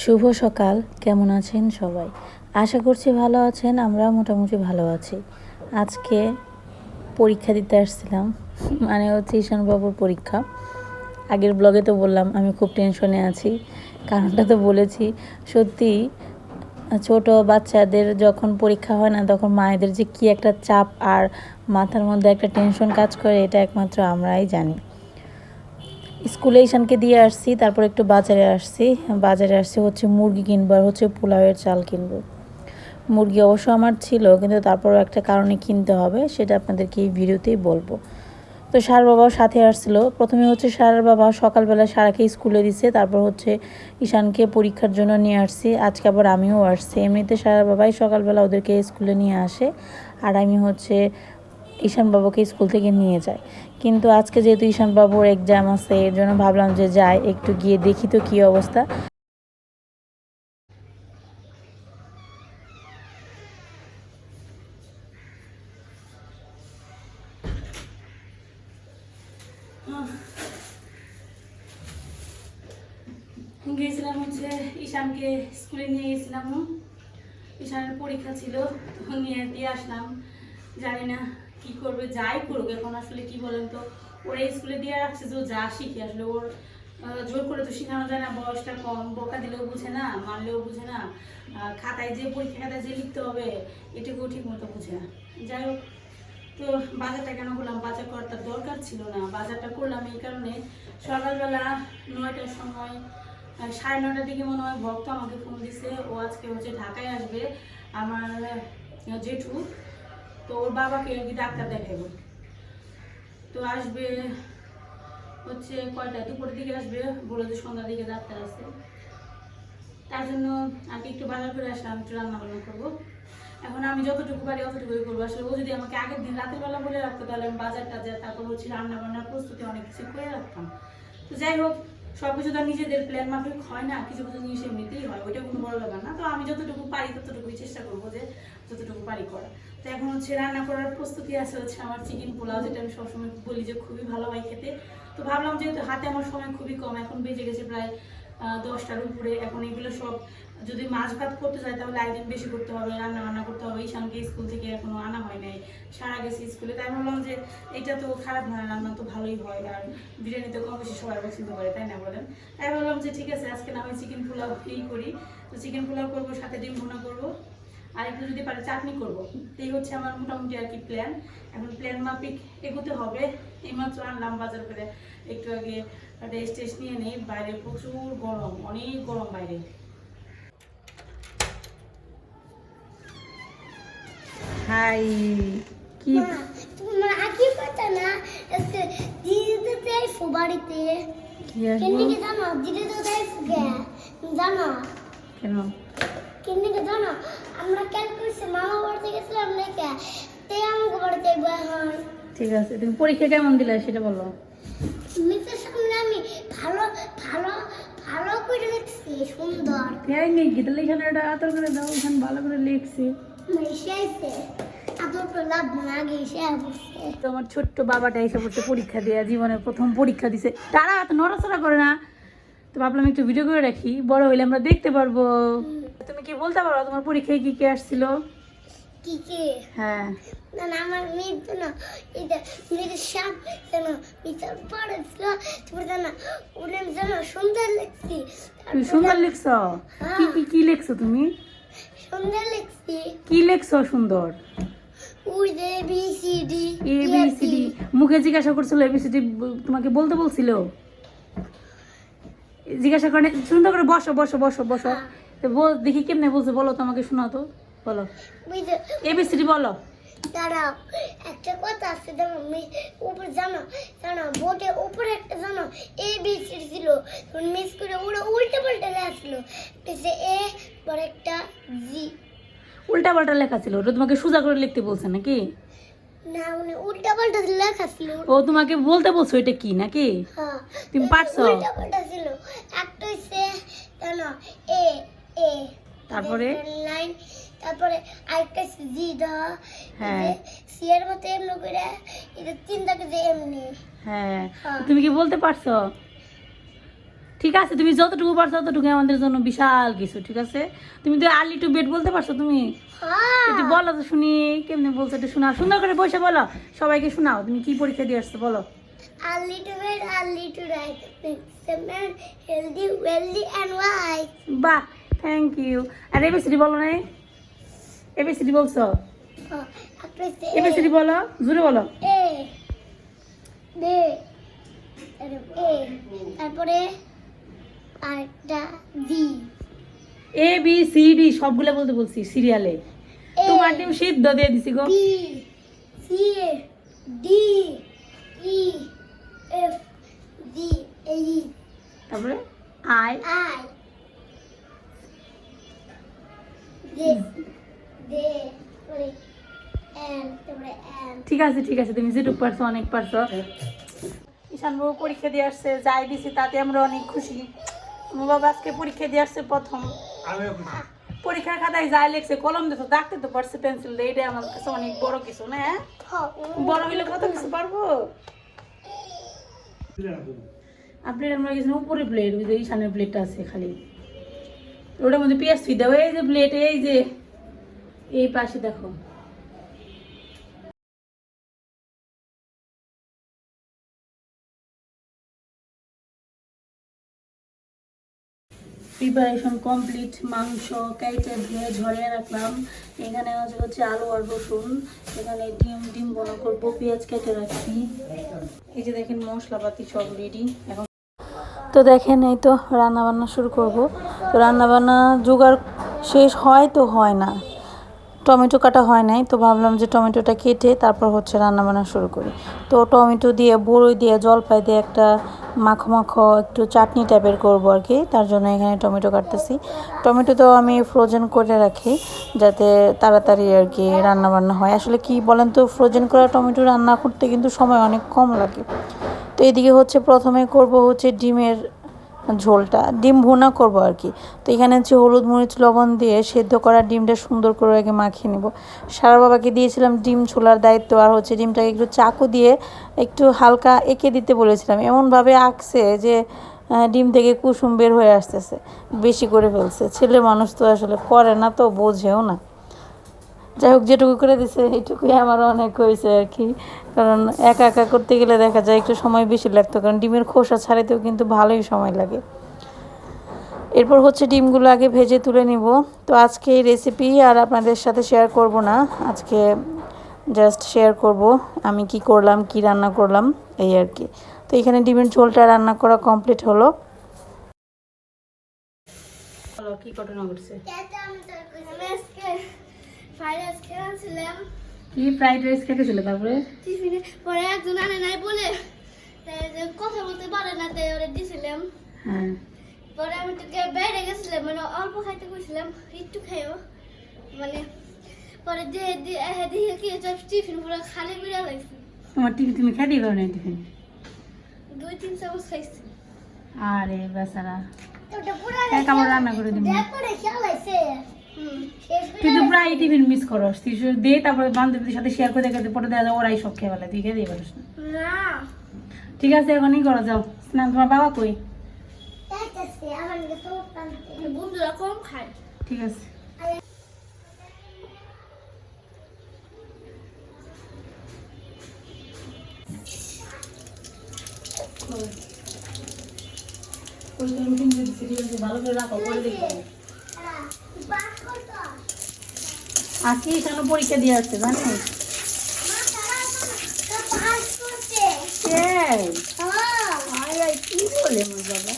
শুভ সকাল। কেমন আছেন সবাই? আশা করছি ভালো আছেন। আমরা মোটামুটি ভালো আছি। আজকে পরীক্ষা দিতে আসছিলাম, মানে হচ্ছে ঈশানবাবুর পরীক্ষা। আগের ব্লগে তো বললাম আমি খুব টেনশনে আছি, কারণটা তো বলেছি। সত্যি ছোট বাচ্চাদের যখন পরীক্ষা হয় না, তখন মায়েদের যে কী একটা চাপ আর মাথার মধ্যে একটা টেনশন কাজ করে, এটা একমাত্র আমরাই জানি। স্কুলে ঈশানকে দিয়ে আসছি, তারপর একটু বাজারে আসছি হচ্ছে মুরগি কিনবো আর হচ্ছে পোলাওয়ের চাল কিনবো। মুরগি অবশ্য আমার ছিল, কিন্তু তারপরও একটা কারণে কিনতে হবে, সেটা আপনাদেরকে এই ভিডিওতেই বলবো। তো সার বাবাও সাথে আসছিলো। প্রথমে হচ্ছে সারার বাবা সকালবেলা সারাকে স্কুলে দিছে, তারপর হচ্ছে ঈশানকে পরীক্ষার জন্য নিয়ে আসছি। আজকে আবার আমিও আসছি। এমনিতে সারার বাবাই সকালবেলা ওদেরকে স্কুলে নিয়ে আসে, আর আমি হচ্ছে ঈশান বাবুকে স্কুল থেকে নিয়ে যায়। কিন্তু আজকে যেহেতু ঈশান বাবুর এক্সাম আছে, এর জন্য ভাবলাম যে যাই, একটু গিয়ে দেখি তো কী অবস্থা। গিয়েছিলাম হচ্ছে ঈশানকে স্কুলে নিয়ে গেছিলাম। ঈশানের পরীক্ষা ছিল, তখন নিয়ে দিয়ে আসলাম। জানি না কি করবে, যাই করুক এখন আসলে কি বলেন তো, ওরা স্কুলে দিয়ে রাখছে যে ও যা শিখে, আসলে ওর জোর করে তো শেখানো যায় না। বয়সটা কম, বকা দিলেও বুঝে না, মানলেও বুঝে না। খাতায় যে পরীক্ষা খাতায় যে লিখতে হবে এটুকুও ঠিক মতো বুঝে না। যাই হোক, তো বাজারটা কেন করলাম, বাজার করার দরকার ছিল না। বাজারটা করলাম এই কারণে, সকালবেলা 9টার সময় 9:30টার দিকে মনে হয় ভক্ত আমাকে ফোন দিছে। ও আজকে হচ্ছে ঢাকায় আসবে, আমার জেঠু। তো ওর বাবাকে আর কি ডাক্তার দেখাবো। তো আসবে হচ্ছে কয়টায়, দুপুরের দিকে আসবে, বলে যে সন্ধ্যার দিকে ডাক্তার আছে। তার জন্য আর কি একটু বাজার করে আসলাম, একটু রান্না বান্না করবো। এখন আমি যতটুকু পারি অতটুকুই করবো। আসলে ও যদি আমাকে আগের দিন রাতের বেলা বলে রাখতো, তাহলে আমি বাজার টাজার, তারপর হচ্ছে রান্না বান্নার প্রস্তুতি অনেক কিছু করে রাখতাম। তো যাই হোক, সব কিছু তো নিজেদের প্ল্যান মাফিক হয় না, কিছু কিছু জিনিস এমনিতেই হয়, ওইটা কোনো বড় ব্যাপার না। তো আমি যতটুকু পারি ততটুকুই চেষ্টা করবো যে যতটুকু পারি করা। তো এখন হচ্ছে রান্না করার প্রস্তুতি আছে হচ্ছে আমার চিকেন পোলাও, যেটা আমি সবসময় বলি যে খুবই ভালো হয় খেতে। তো ভাবলাম যেহেতু হাতে আমার সময় খুবই কম, এখন বেজে গেছে প্রায় 10টার উপরে। এখন এগুলো সব যদি মাছ ভাত করতে চাই তাহলে আয়োজন বেশি করতে হবে, রান্না বান্না করতে হবে। ঈশানকে স্কুল থেকে এখনো আনা হয় নাই, সারা গেছে স্কুলে। তাই ভাবলাম যে এটা তো খারাপ না, রান্না তো ভালোই হয়, আর বিরিয়ানি তো কম বেশি সবাই পছন্দ করে, তাই না বলেন? তাই ভাবলাম যে ঠিক আছে, আজকে না হয় চিকেন পোলাও করি। তো চিকেন পোলাও করবো, সাথে ডিম ভুনা করবো, আর একটু যদি পারে চাটনি করবো। এই হচ্ছে আমার মোটামুটি আর কি প্ল্যান। এখন প্ল্যান মাফিক এগোতে হবে। এইমাত্র আনলাম বাজার করে, একটু আগে টেস্ট নিয়ে নেই। বাইরে প্রচুর গরম, অনেক গরম বাইরে। হাই, কি তোমার আগে কথা না, দিদি তো আইসো বাড়িতে। কেন জানো, দিদি তো আইসো জানো কেন? কেন জানো, আমরা কেন করছি, মামা বাড়িতে গেছিলাম নাকি, তাই আমাকে বাড়িতে একবার। ঠিক আছে, তুমি পরীক্ষা কেমন দিলে সেটা বলো। মিসের সামনে আমি ভালো ভালো ভালো করে লিখছি, সুন্দর। তাই নাকি? তাহলে এখানে একটা আতর করে দাও, এখানে ভালো করে লিখছি। তো আমার ছোট্ট বাবাটা এসে পড়ছে পরীক্ষা দেওয়া, জীবনের প্রথম পরীক্ষা দিছে। তারা এত নড়াচড়া করে না, তো ভাবলাম একটু ভিডিও করে রাখি, বড় হইলে আমরা দেখতে পারবো। তুমি কি বলতে পারো তোমার পরীক্ষায় কি কি আসছিল? কি কি? হ্যাঁ, না না, আমার মেয়ের জন্য এটা মেয়ের সাপ যেন বিচার পড়েছিল, না উনি যেন সুন্দর লিখছি। তুমি সুন্দর লিখছো? কি কি কি লিখছো তুমি? সুন্দর লিখছি। কি লিখছো সুন্দর? ওই যে B C D. A B C D মুখে জিজ্ঞাসা করছিল, এ বি সি ডি তোমাকে বলতে বলছিল? জিজ্ঞাসা করে সুন্দর করে বসো বসো বসো বসো। দেখি কেমনে বলছে, বলো তো, আমাকে শোনাও তো, বলো এবিসিডি বলো। দাঁড়াও, একটা কথা আছে, জানো উপরে জানো জানো বোর্ডের উপরে একটা জানো এ বি সি ছিল, মিস করে ওরা উল্টা পাল্টা লেখছিল। এ পর একটা জি। উল্টা পাল্টা লেখা ছিল? ওটা তোমাকে সোজা করে লিখতে বলছে নাকি? না, মানে উল্টা পাল্টা লেখা ছিল। ও তোমাকে বলতে বলছো এটা কি নাকি? হ্যাঁ, তুমি পারছো? উল্টা পাল্টা ছিল। একটা হইছে জানো এ এ, তারপরে লাইন, তারপরে আরেকটা জি দা। হ্যাঁ, সি এর মতো এমনি করে এটা তিনটাকে যে এমনি। হ্যাঁ, তুমি কি বলতে পারছো? ঠিক আছে, তুমি যতটুকু পারছো ততটুকু আমাদের জন্য বিশাল কিছু। ঠিক আছে, তুমি তো আর্লি টু বেড বলতে পারছো তুমি? হ্যাঁ একটু বলো তো শুনি, কেমনি বলছো একটু শোনা, সুন্দর করে বসে বলো, সবাইকে শোনাও তুমি কি পরীক্ষা দিয়ে আসছো বলো। early to bed, early to rise, makes a man healthy, wealthy and wise. বাহ, থ্যাংক ইউ। আর এবিসিডি বলো নাই? এবিসিডি বলছো? After say এবিসিডি বলো, জোরে বলো। A, B, A, তারপরে আরটা D, A B C D সবগুলো বলতে বলছি সিরিয়ালে। A, তোমার টিম সিদ্ধ দিয়ে দিছি গো। B, C, D, E, F, G, A, তারপরে আই। I, J, J, তারপরে N, তারপরে N. ঠিক আছে ঠিক আছে, তুমি যেটুকু পারছো অনেক পারছো। ঈশান বাবু পরীক্ষা দিয়ে আসছে, যাই দিছি তাতে আমরা অনেক খুশি। আমার বাবা আজকে পরীক্ষা দিয়ে আসছে প্রথম। পরীক্ষার খাতায় যাই লিখছে, কলম দিতে ডাকতে তো পারছে, পেন্সিল দিয়ে, এটা আমার কাছে অনেক বড় কিছু না? বড় হইলে কত কিছু পারবো। আপনি আমরা গেছিলাম উপরে প্লেট, ওই যে ঈশানের প্লেটটা আছে খালি, ওটার মধ্যে পেঁয়াজ ফি দাও। এই যে প্লেট, এই যে এই পাশে দেখো। প্রিপারেশন কমপ্লিট, মাংস কেটে ধুয়ে ঝরিয়ে রাখলাম। এখানে হচ্ছে আলু আর রসুন, এখানে ডিম বোনা করবো, পেঁয়াজ কেটে রাখছি। এই যে দেখেন মশলাপাতি সব রেডি। এখন তো দেখেন এই তো রান্না বান্না শুরু করব। তো রান্না বান্না জোগাড় শেষ হয় তো হয় না, টমেটো কাটা হয় নাই, তো ভাবলাম যে টমেটোটা কেটে তারপর হচ্ছে রান্নাবান্না শুরু করি। তো টমেটো দিয়ে বড়ই দিয়ে জলপাই দিয়ে একটা মাখো মাখো একটু চাটনি টাইপের করবো আর কি, তার জন্য এখানে টমেটো কাটতেছি। টমেটো তো আমি ফ্রোজেন করে রাখি যাতে তাড়াতাড়ি আর কি রান্নাবান্না হয়। আসলে কি বলেন তো, ফ্রোজেন করা টমেটো রান্না করতে কিন্তু সময় অনেক কম লাগে। তো এদিকে হচ্ছে প্রথমে করব হচ্ছে ডিমের ঝোলটা, ডিম ভুনা করব আর কি। তো এখানে হচ্ছে হলুদ মরিচ লবণ দিয়ে সেদ্ধ করা ডিমটা সুন্দর করে আগে মাখিয়ে নেব। সারা বাবাকে দিয়েছিলাম ডিম ছোলার দায়িত্ব, আর হচ্ছে ডিমটাকে একটু চাকু দিয়ে একটু হালকা এঁকে দিতে বলেছিলাম, এমনভাবে আঁকছে যে ডিম থেকে কুসুম বের হয়ে আসতেছে, বেশি করে ফেলছে। ছেলে মানুষ তো আসলে করে না, তো বোঝেও না। যাই হোক, যেটুকু করে দিছে এইটুকুই আমার অনেক হয়েছে আর কি, কারণ একা একা করতে গেলে দেখা যায় একটু সময় বেশি লাগতো, কারণ ডিমের খোসা ছাড়াইতেও কিন্তু ভালোই সময় লাগে। এরপর হচ্ছে ডিমগুলো আগে ভেজে তুলে নিব। তো আজকে এই রেসিপি আর আপনাদের সাথে শেয়ার করব না, আজকে জাস্ট শেয়ার করব আমি কি করলাম, কি রান্না করলাম এই আর কি। তো এখানে ডিমের ঝোলটা রান্না করা কমপ্লিট হলো। কি ঘটনা ঘটছে? কি ফ্রাইড রাইস খেতেছিল? তারপরে টিফিনে পরে একজন আনে নাই বলে কথা বলতে পারে না, তাই ওরা দিছিলাম। হ্যাঁ, পরে আমি তো বাইরে গেছিলাম, মানে অল্প খাইতে কইছিলাম, একটু খাইও মানে। পরে দিয়ে কি টিফিন পুরো খালি করে লাগছে। তোমার টিফিন তুমি খেতেই পারো না টিফিন? 2-3 চামচ খাইছি। আরে বেচারা, ওটা পুরো এক আমার রান্না করে দিবি। পরে খেলাইছে। তুই তো প্রায় টিফিন মিস করস, তুই দে তারপরে বান্ধবীদের সাথে শেয়ার করে দেখে পরে দেখা যায় ওরাই সব খেয়ে ফেলে, তুই খেয়ে দিয়ে পারিস না। না ঠিক আছে, এখনই করো, যাও স্নান। তোমার বাবা কই? বন্ধুরা কম খায়। ঠিক আছে, ভালো করে রাখো, পরে দেখবো। আজকে কেন পরীক্ষা দিয়ে আসছে জানিস? কি বলে আমার বাবা?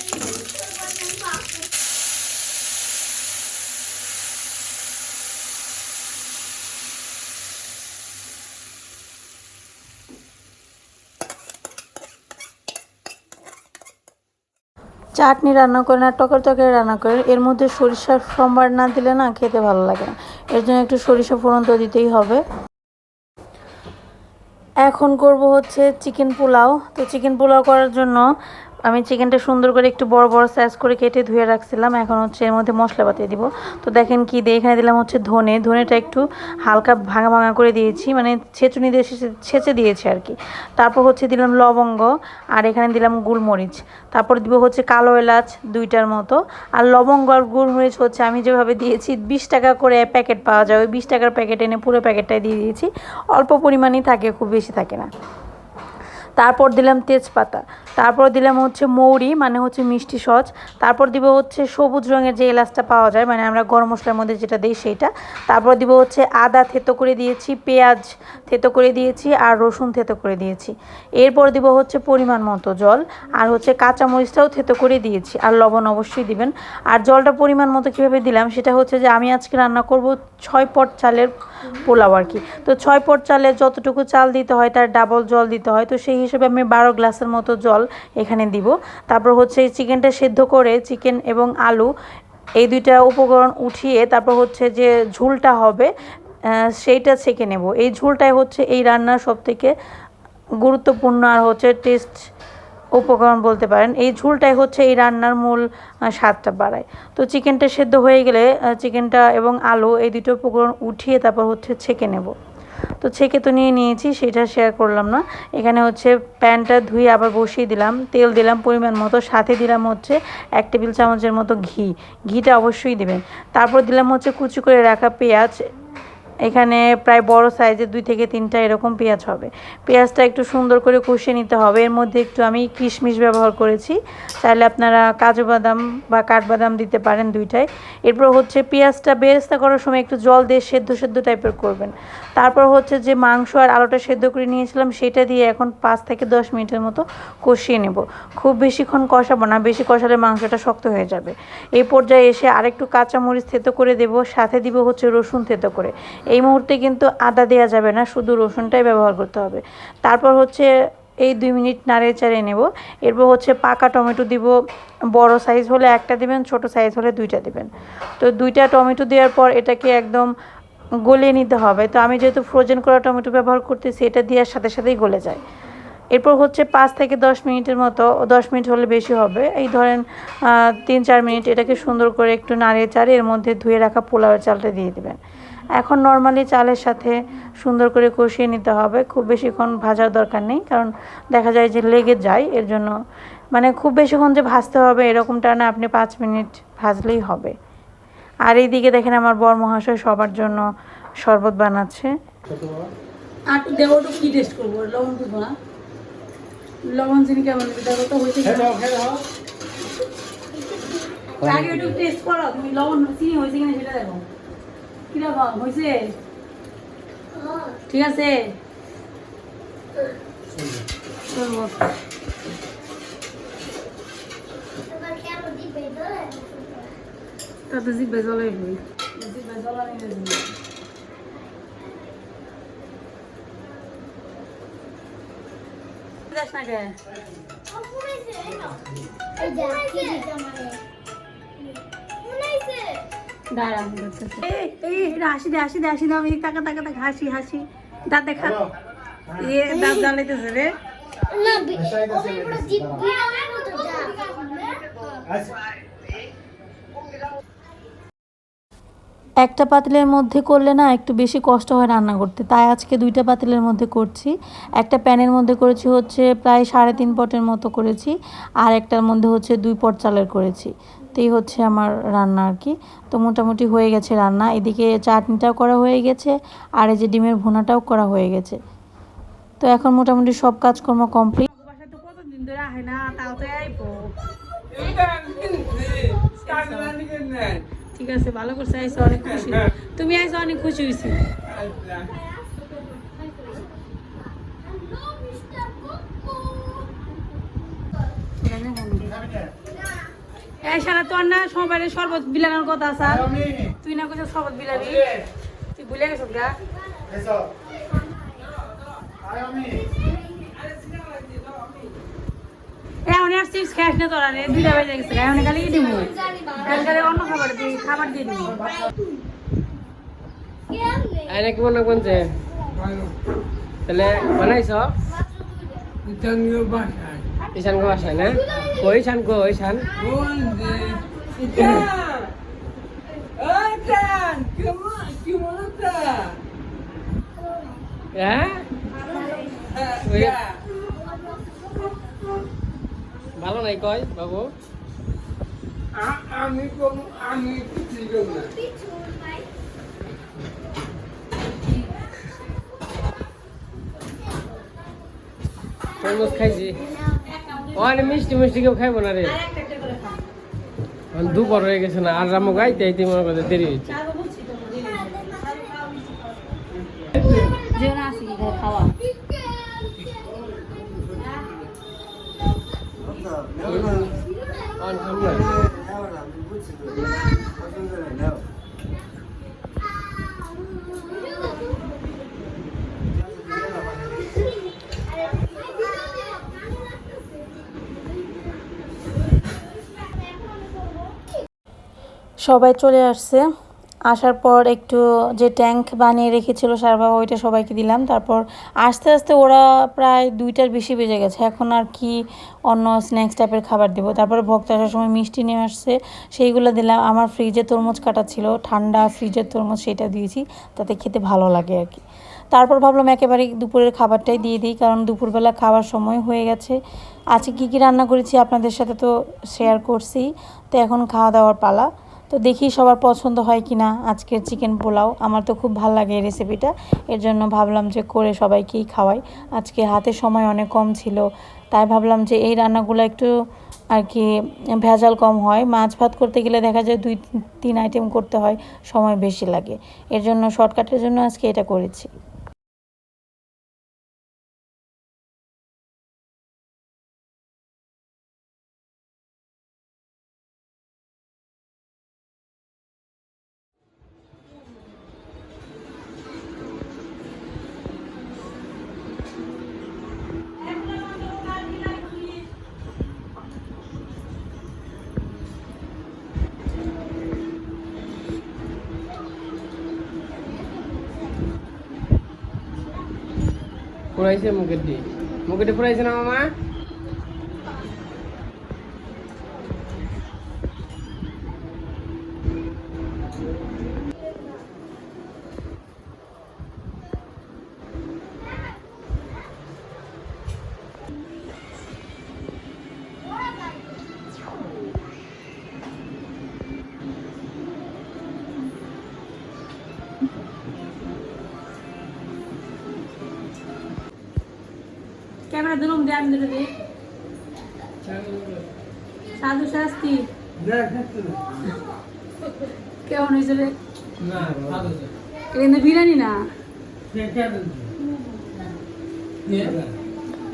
চাটনি রান্না করেন আর তরকারি রান্না করেন, এর মধ্যে সরিষার সম্বার না দিলে না খেতে ভালো লাগে না, এর জন্য একটু সরিষা ফোড়ন তো দিতেই হবে। এখন করব হচ্ছে চিকেন পোলাও। তো চিকেন পোলাও করার জন্য আমি চিকেনটা সুন্দর করে একটু বড় বড় সাইজ করে কেটে ধুয়ে রাখছিলাম। এখন হচ্ছে এর মধ্যে মশলাপাতি দিব। তো দেখেন কি দিয়ে এখানে দিলাম হচ্ছে ধনেটা একটু হালকা ভাঙা ভাঙা করে দিয়েছি, মানে ছেঁচুনি দিয়ে ছেঁচে দিয়েছি আর কি। তারপর হচ্ছে দিলাম লবঙ্গ, আর এখানে দিলাম গোলমরিচ। তারপর দিব হচ্ছে কালো এলাচ 2টার মতো। আর লবঙ্গ আর গোলমরিচ হচ্ছে আমি যেভাবে দিয়েছি 20 টাকা করে প্যাকেট পাওয়া যায়, ওই 20 টাকার প্যাকেট এনে পুরো প্যাকেটটাই দিয়ে দিয়েছি। অল্প পরিমাণই থাকে, খুব বেশি থাকে না। তারপর দিলাম তেজপাতা, তারপর দিলাম হচ্ছে মৌরি মানে হচ্ছে মিষ্টি সস, তারপর দিব হচ্ছে সবুজ রঙের যে এলাচটা পাওয়া যায়, মানে আমরা গরম মশলার মধ্যে যেটা দিই সেইটা। তারপর দিব হচ্ছে আদা থেতো করে দিয়েছি, পেঁয়াজ থেতো করে দিয়েছি, আর রসুন থেতো করে দিয়েছি। এরপর দিব হচ্ছে পরিমাণ মতো জল, আর হচ্ছে কাঁচামরিচটাও থেতো করে দিয়েছি, আর লবণ অবশ্যই দিবেন। আর জলটা পরিমাণ মতো কীভাবে দিলাম সেটা হচ্ছে যে আমি আজকে রান্না করব 6 পট চালের পোলাও আর কি। তো 6 পট চালে যতটুকু চাল দিতে হয় তার ডাবল জল দিতে হয়, তো সেই হিসেবে আমি 12 গ্লাসের মতো জল এখানে দিব। তারপর হচ্ছে চিকেনটা সেদ্ধ করে চিকেন এবং আলু এই 2টা উপকরণ উঠিয়ে তারপর হচ্ছে যে ঝোলটা হবে সেইটা ছেঁকে নেব। এই ঝোলটাই হচ্ছে এই রান্নার সবথেকে গুরুত্বপূর্ণ আর হচ্ছে টেস্ট উপকরণ বলতে পারেন। এই ঝোলটাই হচ্ছে এই রান্নার মূল স্বাদটা বাড়ায়। তো চিকেনটা সেদ্ধ হয়ে গেলে চিকেনটা এবং আলু এই 2টো উপকরণ উঠিয়ে তারপর হচ্ছে ছেঁকে নেব। তো ছেঁকে তো নিয়ে নিয়েছি, সেটা শেয়ার করলাম না। এখানে হচ্ছে প্যানটা ধুয়ে আবার বসিয়ে দিলাম, তেল দিলাম পরিমাণ মতো, সাথে দিলাম হচ্ছে 1 টেবিল চামচের মতো ঘিটা অবশ্যই দিবেন। তারপর দিলাম হচ্ছে কুচি করে রাখা পেঁয়াজ, এখানে প্রায় বড় সাইজের 2 থেকে 3টা এরকম পেঁয়াজ হবে। পেঁয়াজটা একটু সুন্দর করে কষিয়ে নিতে হবে। এর মধ্যে একটু আমি কিশমিশ ব্যবহার করেছি, চাইলে আপনারা কাজু বাদাম বা কাঠবাদাম দিতে পারেন, 2টাই। এরপর হচ্ছে পেঁয়াজটা বেরেস্তা করার সময় একটু জল দিয়ে সেদ্ধ টাইপের করবেন। তারপর হচ্ছে যে মাংস আর আলুটা সেদ্ধ করে নিয়েছিলাম সেটা দিয়ে এখন 5 থেকে 10 মিনিটের মতো কষিয়ে নেব। খুব বেশিক্ষণ কষাবো না, বেশি কষালে মাংসটা শক্ত হয়ে যাবে। এই পর্যায়ে এসে আরেকটু কাঁচামরিচ থেতো করে দেব, সাথে দিব হচ্ছে রসুন থেতো করে। এই মুহূর্তে কিন্তু আদা দেওয়া যাবে না, শুধু রসুনটাই ব্যবহার করতে হবে। তারপর হচ্ছে এই 2 মিনিট নাড়িয়ে চাড়িয়ে নেব। এরপর হচ্ছে পাকা টমেটো দিব, বড় সাইজ হলে 1টা দিবেন, ছোট সাইজ হলে 2টা দিবেন। তো 2টা টমেটো দেওয়ার পর এটাকে একদম গলিয়ে নিতে হবে। তো আমি যেহেতু ফ্রোজেন করা টমেটো ব্যবহার করতেছি, এটা দেওয়ার সাথে সাথেই গলে যায়। এরপর হচ্ছে 5 থেকে 10 মিনিটের মতো, 10 মিনিট হলে বেশি হবে, এই ধরেন 3-4 মিনিট এটাকে সুন্দর করে একটু নাড়িয়ে চাড়িয়ে এর মধ্যে ধুয়ে রাখা পোলাওয়ের চালটা দিয়ে দেবেন। এখন নর্মালি চালের সাথে সুন্দর করে কষিয়ে নিতে হবে, খুব বেশিক্ষণ ভাজার দরকার নেই, কারণ দেখা যায় যে লেগে যায়। এর জন্য মানে খুব বেশিক্ষণ যে ভাজতে হবে এরকমটা না, আপনি 5 মিনিট ভাজলেই হবে। আর এইদিকে দেখেন আমার বর মহাশয় সবার জন্য শরবত বানাচ্ছে। আর দেবো তো কি টেস্ট করবো, লবণ দেবো না, লবণ চিনি কেমন দেখো তো হয়েছে আগে একটু টেস্ট করো, তুমি লবণ চিনি হয়েছে কিনা সেটা দেখো। কিরকম হয়েছে? ঠিক আছে, তাতে জিভে জলাই হই, জিভে জলানি যাস না কে হাসি দে হাসি দে হাসি দে, আমি টাকা টাকা টাকা হাসি হাসি দাঁত দেখা এ দাঁত জ্বালাইতেছে রে। একটা পাতিলের মধ্যে করলে না একটু বেশি কষ্ট হয় রান্না করতে, তাই আজকে 2টা পাতিলের মধ্যে করছি। একটা প্যানের মধ্যে করেছি হচ্ছে প্রায় 3.5 পটের মতো করেছি, আর একটার মধ্যে হচ্ছে 2 পট চালের করেছি। তো এই হচ্ছে আমার রান্না আর কি। তো মোটামুটি হয়ে গেছে রান্না, এদিকে চাটনিটাও করা হয়ে গেছে, আর এই যে ডিমের ভুনাটাও করা হয়ে গেছে। তো এখন মোটামুটি সব কাজকর্ম কমপ্লিট। কতদিন ধরে আহে না, তাও তো আইবো। ঠিক আছে, ভালো করছে, আইসো অনেক খুশি, তুমি আইসো অনেক খুশি হয়েছি। এই সারা তোর না সবার শরবত বিলানোর কথা আছে, তুই না কইছ শরবত বিলাবি, তুই ভুলে গেছ গা। এখন আর চিপস খাস না তোরা রে, 2টা বেজে গেছে, এখন খালি দিব অন্য খাবার দিয়ে দিব। আরে কি মনে করছে তাহলে বানাইছ ঈশান গো বাসায় না? কই ঈশান কো ঈশান? হ্যাঁ? ভালো নাই কয় বাবু? আমি তরমুজ খাইছি। ওখানে মিষ্টি মিষ্টি কেউ খাইবো না রে। দুপুর হয়ে গেছে না, আর রামু গাইতে আইতে মনে করতে দেরি হয়েছে। যে না আসি খাওয়া সবাই চলে আসছে। আসার পর একটু যে ট্যাঙ্ক বানিয়ে রেখেছিল সারবা ওইটা সবাইকে দিলাম। তারপর আস্তে আস্তে ওরা প্রায় 2টার বেশি বেজে গেছে। এখন আর কি অন্য স্ন্যাক্স টাইপের খাবার দেবো। তারপরে ভক্ত আসার সময় মিষ্টি নিয়ে আসছে, সেইগুলো দিলাম। আমার ফ্রিজে তরমুজ কাটা ছিল, ঠান্ডা ফ্রিজের তরমুজ, সেটা দিয়েছি, তাতে খেতে ভালো লাগে আর কি। তারপর ভাবলাম একেবারে দুপুরের খাবারটাই দিয়ে দিই, কারণ দুপুরবেলা খাওয়ার সময় হয়ে গেছে। আজকে কী কী রান্না করেছি আপনাদের সাথে তো শেয়ার করছি। তো এখন খাওয়া দাওয়ার পালা। তো দেখি সবার পছন্দ হয় কি না আজকের চিকেন পোলাও। আমার তো খুব ভালো লাগে এই রেসিপিটা, এর জন্য ভাবলাম যে করে সবাইকেই খাওয়াই। আজকে হাতে সময় অনেক কম ছিল, তাই ভাবলাম যে এই রান্নাগুলো একটু আর কি ভেজাল কম হয়। মাছ ভাত করতে গেলে দেখা যায় 2-3 আইটেম করতে হয়, সময় বেশি লাগে। এর জন্য শর্টকাটের জন্য আজকে এটা করেছি। পুরাইছে মুখেরটি, মুখেরটি পুরাইছে না মামা? ক্যামেরা দিলাম দিয়ে আমি ধরে দিই। সাধু শাস্তি কেমন হয়েছে রে? কিন্তু বিরিয়ানি না,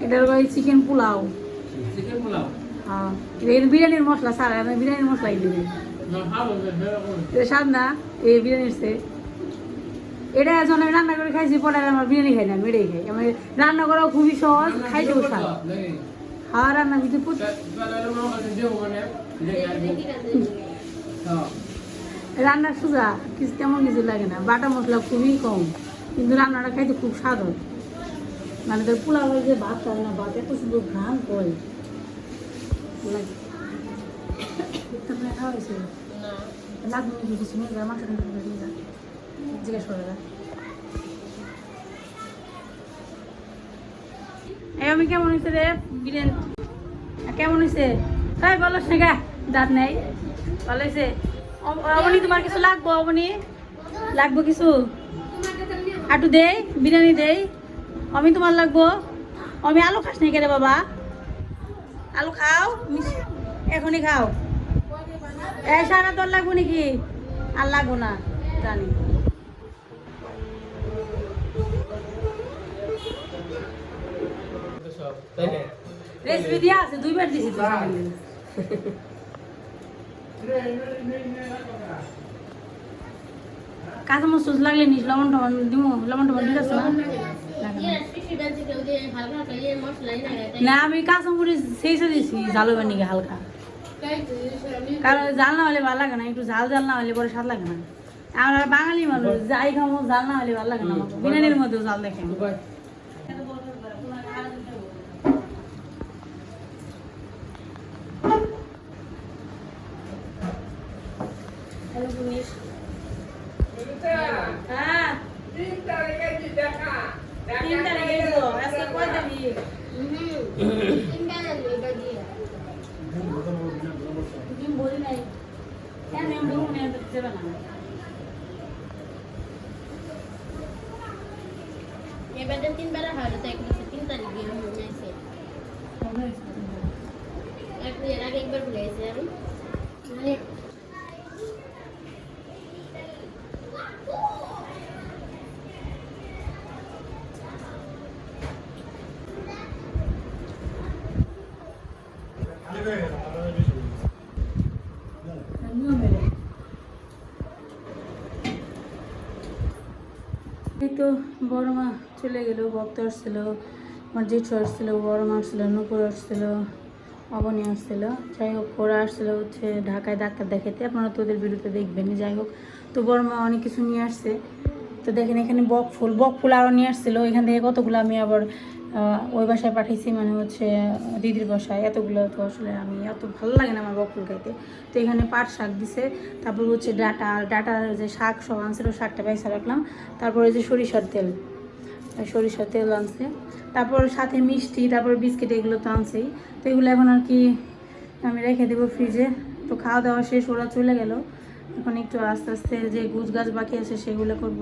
এটার ওই চিকেন পোলাও। হ্যাঁ, এটা বিরিয়ানির মশলা ছাড়া, আমি বিরিয়ানির মশলাই দিবি। এটা স্বাদ না এই বিরিয়ানির সে। এটা যখন আমি রান্না করে খাইছি, পরে আমার বিরিয়ানি খাই না, আমি এটাই খাই। আমি রান্না করাও খুবই সহজ, খাইতেও স্বাদ। হ্যাঁ, রান্না ভিতরে রান্নার সোজা কিছু তেমন কিছু লাগে না, বাটা মশলা খুবই কম, কিন্তু রান্নাটা খাইতে খুব স্বাদ হয়। মানে তোর পোলাও হয় যে ভাত খাবে না, ভাত এত সুন্দর ঘ্রাণ করে খাওয়া হয়েছে। লাগবে কিছু নিয়ে যা, মাংস জিজ্ঞেস করে যা। আমি কেমন হয়েছে রে বিরিয়ানি? কেমন হয়েছে? তাই বলো সেগা, দাঁত নেই। ভালো হয়েছে? অবনি তোমার কিছু লাগবো? অবনি লাগবো কিছু? একটু দেই, বিরিয়ানি দেই। আমি তোমার লাগবো? আমি আলু খাস নাই কে রে বাবা? আলু খাও, এখনই খাও। এই সারা তোর লাগবো নাকি? আর লাগবো না জানি। রেসিপি দিয়া আছে, 2বার দিছি তো। কাঁচা মরিচ লাগলে নিস, লবণ টবণ দিব, লবণ টবণ ঠিক আছে না? আমি কাঁচা মরিচ সেই দিছি ঝাল বানিয়ে হালকা, কারণ জাল না হলে ভালো লাগে না। একটু ঝাল ঝাল না হলে পরে স্বাদ লাগে না। আমরা বাঙালি মানুষ, যাই খাবো জাল না হলে ভালো লাগে না। বিরিয়ানির মধ্যেও জাল দেখেন। Hello police. হ্যাঁ 3 তারিখে তো আজকে কয় তারিখ? ডিম বলি নাই কেন আমি বলবো না দেবে না এবারে 3 বেলা হয় তো 3 তারিখ দিয়ে মনে আছে এর আগে একবার ভুলে গেছি আমি মানে এই তো বড় মা চলে গেল, ভক্ত আসছিল, আমার জেঠু আসছিল, বড় মা আসছিল, নুপুর আসছিল, অবনী আসছিল। যাই হোক ওরা আসছিল হচ্ছে ঢাকায় ডাক্তার দেখাতে, আপনারা তো ওদের বিরুদ্ধে দেখবেন। যাই হোক তো বড় মা অনেক কিছু নিয়ে আসছে। তো দেখেন এখানে বক ফুল আরও নিয়ে আসছিলো। এখান থেকে কতগুলো আমি আবার ওই বাসায় পাঠিয়েছি, মানে হচ্ছে দিদির বাসায়। এতগুলো তো আসলে আমি এত ভালো লাগে না আমার বক ফুল খাইতে। তো এখানে পাট শাক দিছে, তারপর হচ্ছে ডাটার যে শাক সব আনছিল, শাকটা পয়সা রাখলাম। তারপরে যে সরিষার তেল আনছে, তারপর সাথে মিষ্টি, তারপর বিস্কিট, এগুলো তো আনছেই। তো এগুলো এখন আর কি আমি রেখে দেবো ফ্রিজে। তো খাওয়া দাওয়া শেষ, ওরা চলে গেল। এখন একটু আস্তে আস্তে যে গুছ গাছ বাকি আছে সেগুলো করব।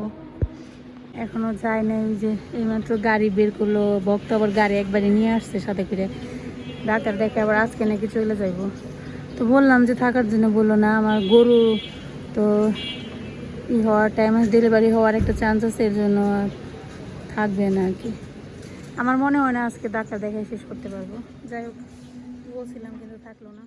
এখনও যায় না, ওই যে এইমাত্র গাড়ি বের করলো ভক্ত, আবার গাড়ি একবারে নিয়ে আসছে সাথে করে। ডাক্তার দেখে আবার আজকে নাকি চলে যাইব। তো বললাম যে থাকার জন্য, বললো না আমার গরু তো হওয়ার টাইম ডেলিভারি হওয়ার একটা চান্স আছে, এর জন্য থাকবে না আর কি। আমার মনে হয় না আজকে ডাক্তার দেখাই শেষ করতে পারবো। যাই হোক বলছিলাম কিন্তু থাকলো না।